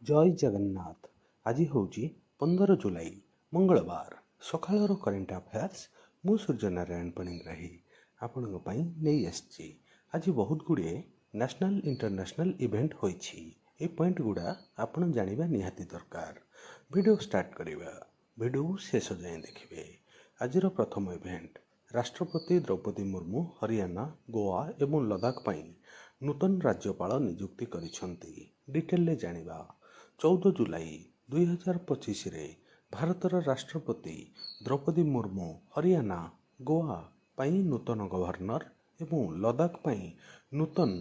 ଜୟ ଜଗନ୍ନାଥ। ଆଜି ହେଉଛି 15 ଜୁଲାଇ ମଙ୍ଗଳବାର। ସକାଳର କରେଣ୍ଟ ଆଫେୟାର୍ସ ମୁଁ ସୂର୍ଯ୍ୟନାରାୟଣ ପାଣିଗ୍ରାହୀ ଆପଣଙ୍କ ପାଇଁ ନେଇ ଆସିଛି। ଆଜି ବହୁତ ଗୁଡ଼ିଏ ନ୍ୟାସନାଲ୍ ଇଣ୍ଟରନ୍ୟାସନାଲ୍ ଇଭେଣ୍ଟ ହୋଇଛି। এই ପଏଣ୍ଟ ଗୁଡ଼ା ଆପଣ ଜାଣିବା ନିହାତି ଦରକାର। ଭିଡ଼ିଓ ଷ୍ଟାର୍ଟ କରିବା। ଭିଡ଼ିଓ ଶେଷ ଯାଏଁ ଦେଖିବେ। ଆଜିର ପ୍ରଥମ ଇଭେଣ୍ଟ, ରାଷ୍ଟ୍ରପତି ଦ୍ରୌପଦୀ ମୁର୍ମୁ ହରିୟାଣା, ଗୋଆ ଏବଂ ଲଦାଖ ପାଇଁ ନୂତନ ରାଜ୍ୟପାଳ ନିଯୁକ୍ତି କରିଛନ୍ତି। ଡିଟେଲରେ ଜାଣିବା। 14 ଜୁଲାଇ 2025ରେ ଭାରତର ରାଷ୍ଟ୍ରପତି ଦ୍ରୌପଦୀ ମୁର୍ମୁ ହରିୟାଣା, ଗୋଆ ପାଇଁ ନୂତନ ଗଭର୍ଣ୍ଣର ଏବଂ ଲଦାଖ ପାଇଁ ନୂତନ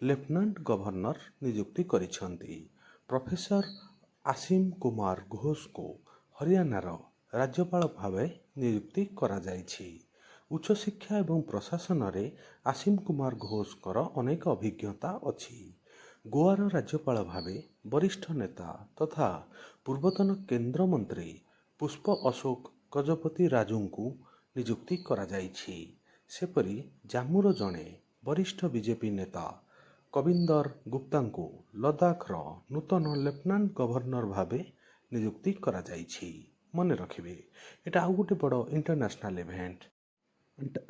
ଲେଫ୍ଟନାଣ୍ଟ ଗଭର୍ଣ୍ଣର ନିଯୁକ୍ତି କରିଛନ୍ତି। ପ୍ରଫେସର ଆସିମ କୁମାର ଘୋଷଙ୍କୁ ହରିୟାଣାର ରାଜ୍ୟପାଳ ଭାବେ ନିଯୁକ୍ତି କରାଯାଇଛି। ଉଚ୍ଚଶିକ୍ଷା ଏବଂ ପ୍ରଶାସନରେ ଆସିମ କୁମାର ଘୋଷଙ୍କର ଅନେକ ଅଭିଜ୍ଞତା ଅଛି। ଗୋଆର ରାଜ୍ୟପାଳ ଭାବେ ବରିଷ୍ଠ ନେତା ତଥା ପୂର୍ବତନ କେନ୍ଦ୍ରମନ୍ତ୍ରୀ ପୁଷ୍ପ ଅଶୋକ ଗଜପତି ରାଜୁଙ୍କୁ ନିଯୁକ୍ତି କରାଯାଇଛି। ସେପରି ଜାମ୍ମୁର ଜଣେ ବରିଷ୍ଠ ବିଜେପି ନେତା କବିନ୍ଦର ଗୁପ୍ତାଙ୍କୁ ଲଦାଖର ନୂତନ ଲେଫ୍ଟନାଣ୍ଟ ଗଭର୍ଣ୍ଣର ଭାବେ ନିଯୁକ୍ତି କରାଯାଇଛି। ମନେ ରଖିବେ, ଏଇଟା ଆଉ ଗୋଟେ ବଡ଼ ଇଣ୍ଟରନ୍ୟାସନାଲ ଇଭେଣ୍ଟ।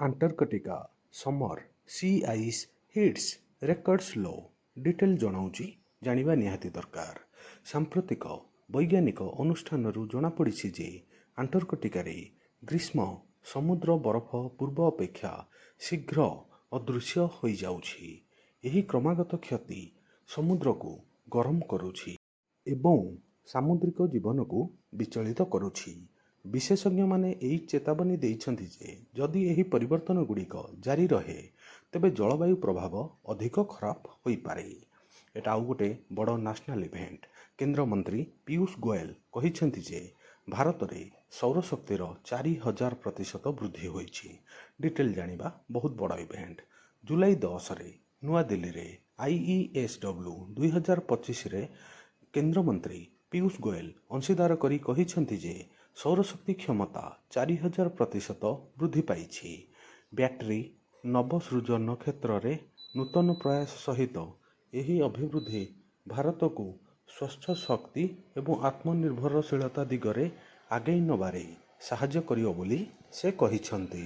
ଆଣ୍ଟାର୍କଟିକା ସମର ସି ଆଇସ୍ ହିଟ୍ସ ରେକର୍ଡସ୍ ଲୋ। ଡିଟେଲ ଜଣାଉଛି, ଜାଣିବା ନିହାତି ଦରକାର। ସାମ୍ପ୍ରତିକ ବୈଜ୍ଞାନିକ ଅନୁଷ୍ଠାନରୁ ଜଣାପଡ଼ିଛି ଯେ ଆଣ୍ଟାର୍କଟିକାରେ ଗ୍ରୀଷ୍ମ ସମୁଦ୍ର ବରଫ ପୂର୍ବ ଅପେକ୍ଷା ଶୀଘ୍ର ଅଦୃଶ୍ୟ ହୋଇଯାଉଛି। ଏହି କ୍ରମାଗତ କ୍ଷତି ସମୁଦ୍ରକୁ ଗରମ କରୁଛି ଏବଂ ସାମୁଦ୍ରିକ ଜୀବନକୁ ବିଚଳିତ କରୁଛି। ବିଶେଷଜ୍ଞମାନେ ଏହି ଚେତାବନୀ ଦେଇଛନ୍ତି ଯେ ଯଦି ଏହି ପରିବର୍ତ୍ତନ ଗୁଡ଼ିକ ଜାରି ରହେ ତେବେ ଜଳବାୟୁ ପ୍ରଭାବ ଅଧିକ ଖରାପ ହୋଇପାରେ। ଏଟା ଆଉ ଗୋଟେ ବଡ଼ ନ୍ୟାସନାଲ ଇଭେଣ୍ଟ। କେନ୍ଦ୍ରମନ୍ତ୍ରୀ ପୀୟୁଷ ଗୋଏଲ କହିଛନ୍ତି ଯେ ଭାରତରେ ସୌରଶକ୍ତିର 4000% ବୃଦ୍ଧି ହୋଇଛି। ଡିଟେଲ ଜାଣିବା ବହୁତ ବଡ଼ ଇଭେଣ୍ଟ। ଜୁଲାଇ 10ରେ ନୂଆଦିଲ୍ଲୀରେ IESW 2025ରେ କେନ୍ଦ୍ରମନ୍ତ୍ରୀ ପୀୟୁଷ ଗୋଏଲ ଅଂଶୀଦାର କରି କହିଛନ୍ତି ଯେ ସୌରଶକ୍ତି କ୍ଷମତା 4000% ବୃଦ୍ଧି ପାଇଛି। ବ୍ୟାଟେରୀ ନବସୃଜନ କ୍ଷେତ୍ରରେ ନୂତନ ପ୍ରୟାସ ସହିତ ଏହି ଅଭିବୃଦ୍ଧି ଭାରତକୁ ସ୍ୱଚ୍ଛ ଶକ୍ତି ଏବଂ ଆତ୍ମନିର୍ଭରଶୀଳତା ଦିଗରେ ଆଗେଇ ନେବାରେ ସାହାଯ୍ୟ କରିବ ବୋଲି ସେ କହିଛନ୍ତି।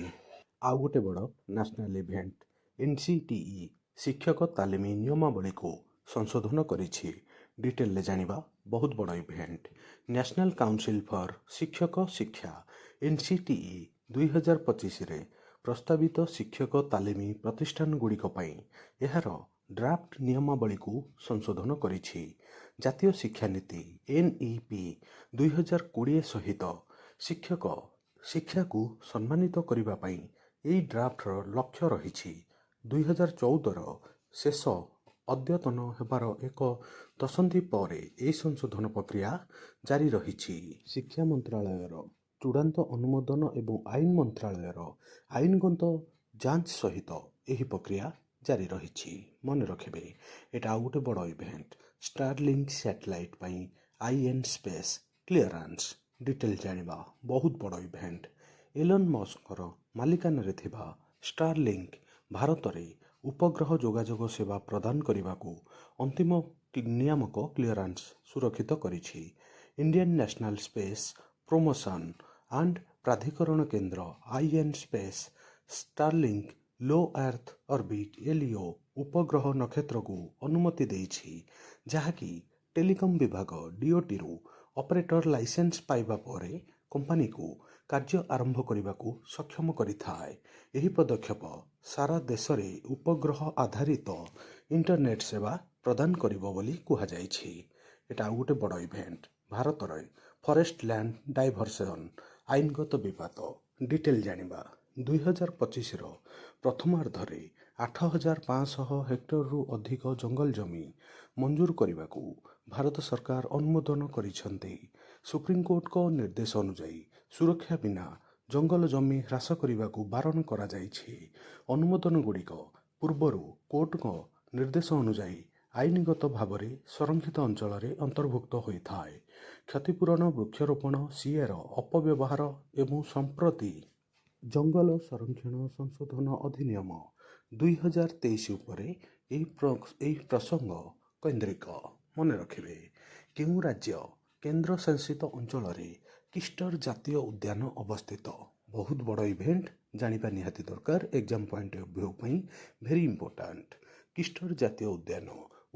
ଆଉ ଗୋଟେ ବଡ଼ ନ୍ୟାସନାଲ ଇଭେଣ୍ଟ, NCTE ଶିକ୍ଷକ ତାଲିମ ନିୟମାବଳୀକୁ ସଂଶୋଧନ କରିଛି। ଡିଟେଲରେ ଜାଣିବା ବହୁତ ବଡ଼ ଇଭେଣ୍ଟ। ନ୍ୟାସନାଲ କାଉନସିଲ ଫର ଶିକ୍ଷକ ଶିକ୍ଷା NCTE 2025ରେ ପ୍ରସ୍ତାବିତ ଶିକ୍ଷକ ତାଲିମ ପ୍ରତିଷ୍ଠାନଗୁଡ଼ିକ ପାଇଁ ଏହାର ଡ୍ରାଫ୍ଟ ନିୟମାବଳୀକୁ ସଂଶୋଧନ କରିଛି। ଜାତୀୟ ଶିକ୍ଷାନୀତି NEP 2020 ସହିତ ଶିକ୍ଷକ ଶିକ୍ଷାକୁ ସମ୍ମାନିତ କରିବା ପାଇଁ ଏହି ଡ୍ରାଫ୍ଟର ଲକ୍ଷ୍ୟ ରହିଛି। 2014ର ଶେଷ ଅଦ୍ୟତନ ହେବାର ଏକ ଦଶନ୍ଧି ପରେ ଏହି ସଂଶୋଧନ ପ୍ରକ୍ରିୟା ଜାରି ରହିଛି। ଶିକ୍ଷା ମନ୍ତ୍ରାଳୟର ଚୂଡ଼ାନ୍ତ ଅନୁମୋଦନ ଏବଂ ଆଇନ ମନ୍ତ୍ରାଳୟର ଆଇନଗତ ଯାଞ୍ଚ ସହିତ ଏହି ପ୍ରକ୍ରିୟା ଜାରି ରହିଛି। ମନେ ରଖିବେ, ଏଟା ଆଉ ଗୋଟେ ବଡ଼ ଇଭେଣ୍ଟ। ଷ୍ଟାରଲିଙ୍କ ସ୍ୟାଟେଲାଇଟ୍ ପାଇଁ IN ସ୍ପେସ୍ କ୍ଲିୟରାନ୍ସ। ଡିଟେଲ ଜାଣିବା ବହୁତ ବଡ଼ ଇଭେଣ୍ଟ। ଇଲନ ମସ୍କଙ୍କର ମାଲିକାନାରେ ଥିବା ଷ୍ଟାରଲିଙ୍କ ଭାରତରେ ଉପଗ୍ରହ ଯୋଗାଯୋଗ ସେବା ପ୍ରଦାନ କରିବାକୁ ଅନ୍ତିମ ନିୟାମକ କ୍ଲିୟରାନ୍ସ ସୁରକ୍ଷିତ କରିଛି। Indian national space promotion and ପ୍ରାଧିକରଣ କେନ୍ଦ୍ର IN space Starlink low earth orbit LEO ଉପଗ୍ରହ ନକ୍ଷତ୍ରକୁ ଅନୁମତି ଦେଇଛି, ଯାହାକି ଟେଲିକମ୍ ବିଭାଗ DOTରୁ ଅପରେଟର ଲାଇସେନ୍ସ ପାଇବା ପରେ କମ୍ପାନୀକୁ କାର୍ଯ୍ୟ ଆରମ୍ଭ କରିବାକୁ ସକ୍ଷମ କରିଥାଏ। ଏହି ପଦକ୍ଷେପ ସାରା ଦେଶରେ ଉପଗ୍ରହ ଆଧାରିତ ଇଣ୍ଟରନେଟ୍ ସେବା ପ୍ରଦାନ କରିବ ବୋଲି କୁହାଯାଇଛି। ଏଟା ଆଉ ଗୋଟେ ବଡ଼ ଇଭେଣ୍ଟ। ଭାରତରେ ଫରେଷ୍ଟ ଲ୍ୟାଣ୍ଡ ଡାଇଭର୍ସନ ଆଇନଗତ ବିବାଦ। ଡିଟେଲ ଜାଣିବା। 2025ର ପ୍ରଥମାର୍ଦ୍ଧରେ 8500 ହେକ୍ଟରରୁ ଅଧିକ ଜଙ୍ଗଲ ଜମି ମଞ୍ଜୁର କରିବାକୁ ଭାରତ ସରକାର ଅନୁମୋଦନ କରିଛନ୍ତି। ସୁପ୍ରିମକୋର୍ଟଙ୍କ ନିର୍ଦ୍ଦେଶ ଅନୁଯାୟୀ ସୁରକ୍ଷା ବିନା ଜଙ୍ଗଲ ଜମି ହ୍ରାସ କରିବାକୁ ବାରଣ କରାଯାଇଛି। ଅନୁମୋଦନଗୁଡ଼ିକ ପୂର୍ବରୁ କୋର୍ଟଙ୍କ ନିର୍ଦ୍ଦେଶ ଅନୁଯାୟୀ ଆଇନଗତ ଭାବରେ ସଂରକ୍ଷିତ ଅଞ୍ଚଳରେ ଅନ୍ତର୍ଭୁକ୍ତ ହୋଇଥାଏ। କ୍ଷତିପୂରଣ ବୃକ୍ଷରୋପଣ CAର ଅପବ୍ୟବହାର ଏବଂ ସମ୍ପ୍ରତି ଜଙ୍ଗଲ ସଂରକ୍ଷଣ ସଂଶୋଧନ ଅଧିନିୟମ 2023 ଉପରେ ଏହି ପ୍ରସଙ୍ଗ କୈନ୍ଦ୍ରିକ। ମନେ ରଖିବେ, କେଉଁ ରାଜ୍ୟ କେନ୍ଦ୍ରଶାସିତ ଅଞ୍ଚଳରେ କିଷ୍ଟର ଜାତୀୟ ଉଦ୍ୟାନ ଅବସ୍ଥିତ? ବହୁତ ବଡ଼ ଇଭେଣ୍ଟ, ଜାଣିବା ନିହାତି ଦରକାର ଏକ୍ଜାମ ପଏଣ୍ଟ ଅଫ୍ ଭ୍ୟୁ ପାଇଁ ଭେରି ଇମ୍ପୋର୍ଟାଣ୍ଟ। କିଷ୍ଟର ଜାତୀୟ ଉଦ୍ୟାନ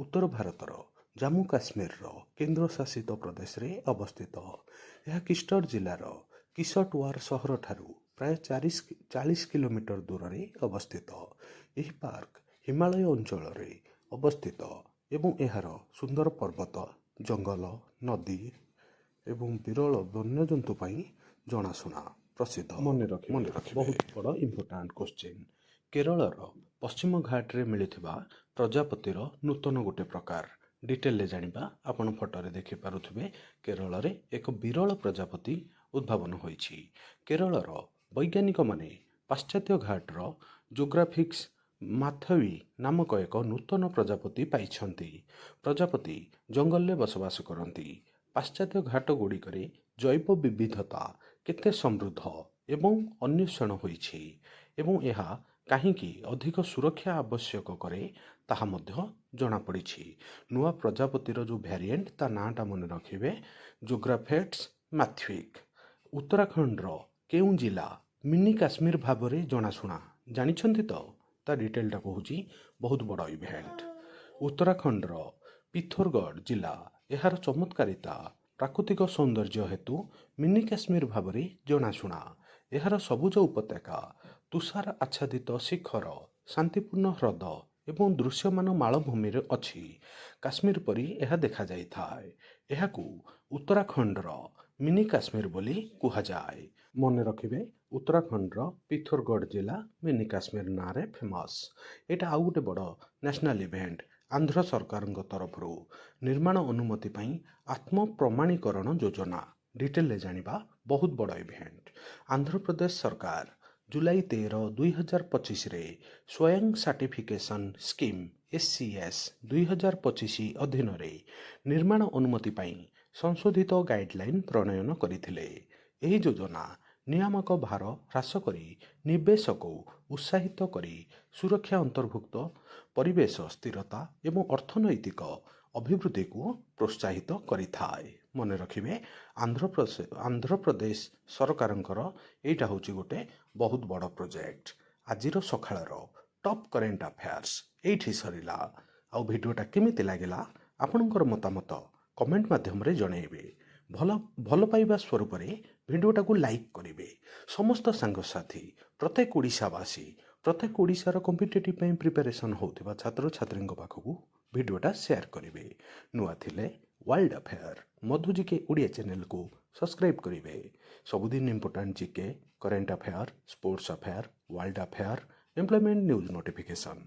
ଉତ୍ତର ଭାରତର ଜାମ୍ମୁ କାଶ୍ମୀରର କେନ୍ଦ୍ରଶାସିତ ପ୍ରଦେଶରେ ଅବସ୍ଥିତ। ଏହା କିଷ୍ଟର ଜିଲ୍ଲାର କିଶଟୱାର ସହରଠାରୁ ପ୍ରାୟ 40 କିଲୋମିଟର ଦୂରରେ ଅବସ୍ଥିତ। ଏହି ପାର୍କ ହିମାଳୟ ଅଞ୍ଚଳରେ ଅବସ୍ଥିତ ଏବଂ ଏହାର ସୁନ୍ଦର ପର୍ବତ, ଜଙ୍ଗଲ, ନଦୀ ଏବଂ ବିରଳ ବନ୍ୟଜନ୍ତୁ ପାଇଁ ଜଣାଶୁଣା ପ୍ରସିଦ୍ଧ। ମନେ ରଖିବେ ବହୁତ ବଡ଼ ଇମ୍ପୋର୍ଟାଣ୍ଟ କ୍ୱେଶ୍ଚିନ୍। କେରଳର ପଶ୍ଚିମ ଘାଟରେ ମିଳିଥିବା ପ୍ରଜାପତିର ନୂତନ ଗୋଟେ ପ୍ରକାର। ଡିଟେଲରେ ଜାଣିବା। ଆପଣ ଫଟୋରେ ଦେଖିପାରୁଥିବେ କେରଳରେ ଏକ ବିରଳ ପ୍ରଜାପତି ଉଦ୍ଭାବନ ହୋଇଛି। କେରଳର ବୈଜ୍ଞାନିକମାନେ ପାଶ୍ଚାତ୍ୟ ଘାଟର ଜୋଗ୍ରାଫିକ୍ସ ମାଥୱି ନାମକ ଏକ ନୂତନ ପ୍ରଜାପତି ପାଇଛନ୍ତି। ପ୍ରଜାପତି ଜଙ୍ଗଲରେ ବସବାସ କରନ୍ତି। ପାଶ୍ଚାତ୍ୟ ଘାଟ ଗୁଡ଼ିକରେ ଜୈବ ବିବିଧତା କେତେ ସମୃଦ୍ଧ ଏବଂ ଅନ୍ୱେଷଣ ହୋଇଛି ଏବଂ ଏହା କାହିଁକି ଅଧିକ ସୁରକ୍ଷା ଆବଶ୍ୟକ କରେ ତାହା ମଧ୍ୟ ଜଣାପଡ଼ିଛି। ନୂଆ ପ୍ରଜାପତିର ଯେଉଁ ଭ୍ୟାରିଏଣ୍ଟ ତା ନାଁଟା ମନେ ରଖିବେ, ଜୋଗ୍ରାଫେଟ୍ସ ମାଥୱିକ୍। ଉତ୍ତରାଖଣ୍ଡର କେଉଁ ଜିଲ୍ଲା ମିନି କାଶ୍ମୀର ଭାବରେ ଜଣାଶୁଣା? ଜାଣିଛନ୍ତି ତ? ତା ଡିଟେଲଟା କହୁଛି। ବହୁତ ବଡ଼ ଇଭେଣ୍ଟ। ଉତ୍ତରାଖଣ୍ଡର ପିଥୋରଗଡ଼ ଜିଲ୍ଲା ଏହାର ଚମତ୍କାରିତା ପ୍ରାକୃତିକ ସୌନ୍ଦର୍ଯ୍ୟ ହେତୁ ମିନି କାଶ୍ମୀର ଭାବରେ ଜଣାଶୁଣା। ଏହାର ସବୁଜ ଉପତ୍ୟକା, ତୁଷାର ଆଚ୍ଛାଦିତ ଶିଖର, ଶାନ୍ତିପୂର୍ଣ୍ଣ ହ୍ରଦ ଏବଂ ଦୃଶ୍ୟମାନ ମାଳଭୂମିରେ ଅଛି। କାଶ୍ମୀର ପରି ଏହା ଦେଖାଯାଇଥାଏ। ଏହାକୁ ଉତ୍ତରାଖଣ୍ଡର ମିନି କାଶ୍ମୀର ବୋଲି କୁହାଯାଏ। ମନେ ରଖିବେ ଉତ୍ତରାଖଣ୍ଡର ପିଥୋରଗଡ଼ ଜିଲ୍ଲା ମିନି କାଶ୍ମୀର ନାଁରେ ଫେମସ୍। ଏଇଟା ଆଉ ଗୋଟେ ବଡ଼ ନ୍ୟାସନାଲ ଇଭେଣ୍ଟ। ଆନ୍ଧ୍ର ସରକାରଙ୍କ ତରଫରୁ ନିର୍ମାଣ ଅନୁମତି ପାଇଁ ଆତ୍ମ ପ୍ରମାଣୀକରଣ ଯୋଜନା। ଡିଟେଲରେ ଜାଣିବା। ବହୁତ ବଡ଼ ଇଭେଣ୍ଟ। ଆନ୍ଧ୍ରପ୍ରଦେଶ ସରକାର ଜୁଲାଇ 13, 2025ରେ ସ୍ୱୟଂ ସାର୍ଟିଫିକେସନ୍ ସ୍କିମ୍ SCS 2025 ଅଧୀନରେ ନିର୍ମାଣ ଅନୁମତି ପାଇଁ ସଂଶୋଧିତ ଗାଇଡଲାଇନ୍ ପ୍ରଣୟନ କରିଥିଲେ। ଏହି ଯୋଜନା ନିୟାମକ ଭାର ହ୍ରାସ କରି ନିବେଶକୁ ଉତ୍ସାହିତ କରି ସୁରକ୍ଷା ଅନ୍ତର୍ଭୁକ୍ତ ପରିବେଶ ସ୍ଥିରତା ଏବଂ ଅର୍ଥନୈତିକ ଅଭିବୃଦ୍ଧିକୁ ପ୍ରୋତ୍ସାହିତ କରିଥାଏ। ମନେ ରଖିବେ ଆନ୍ଧ୍ରପ୍ରଦେଶ ସରକାରଙ୍କର ଏଇଟା ହେଉଛି ଗୋଟେ ବହୁତ ବଡ଼ ପ୍ରୋଜେକ୍ଟ। ଆଜିର ସକାଳର ଟପ୍ କରେଣ୍ଟ ଆଫେୟାର୍ସ ଏଇଠି ସରିଲା। ଆଉ ଭିଡ଼ିଓଟା କେମିତି ଲାଗିଲା ଆପଣଙ୍କର ମତାମତ କମେଣ୍ଟ ମାଧ୍ୟମରେ ଜଣାଇବେ। ଭଲ ପାଇବା ସ୍ୱରୂପରେ ଭିଡ଼ିଓଟାକୁ ଲାଇକ୍ କରିବେ। ସମସ୍ତ ସାଙ୍ଗସାଥି, ପ୍ରତ୍ୟେକ ଓଡ଼ିଶାବାସୀ, ପ୍ରତ୍ୟେକ ଓଡ଼ିଶାର କମ୍ପିଟେଟିଭ୍ ପାଇଁ ପ୍ରିପାରେସନ୍ ହେଉଥିବା ଛାତ୍ରଛାତ୍ରୀଙ୍କ ପାଖକୁ ଭିଡ଼ିଓଟା ସେୟାର କରିବେ। ନୂଆ ଥିଲେ ୱାର୍ଲଡ ଆଫେୟାର ମଧୁ ଜିକେ ଓଡ଼ିଆ ଚ୍ୟାନେଲକୁ ସବସ୍କ୍ରାଇବ୍ କରିବେ। ସବୁଦିନ important GK, current affair, sports affair, world affair, employment news notification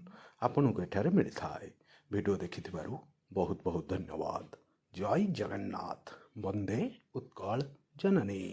ଆପଣଙ୍କୁ ଏଠାରେ ମିଳିଥାଏ। ଭିଡ଼ିଓ ଦେଖିଥିବାରୁ ବହୁତ ବହୁତ ଧନ୍ୟବାଦ। ଜୟ ଜଗନ୍ନାଥ। ବନ୍ଦେ ଉତ୍କଳ ଜନନୀ।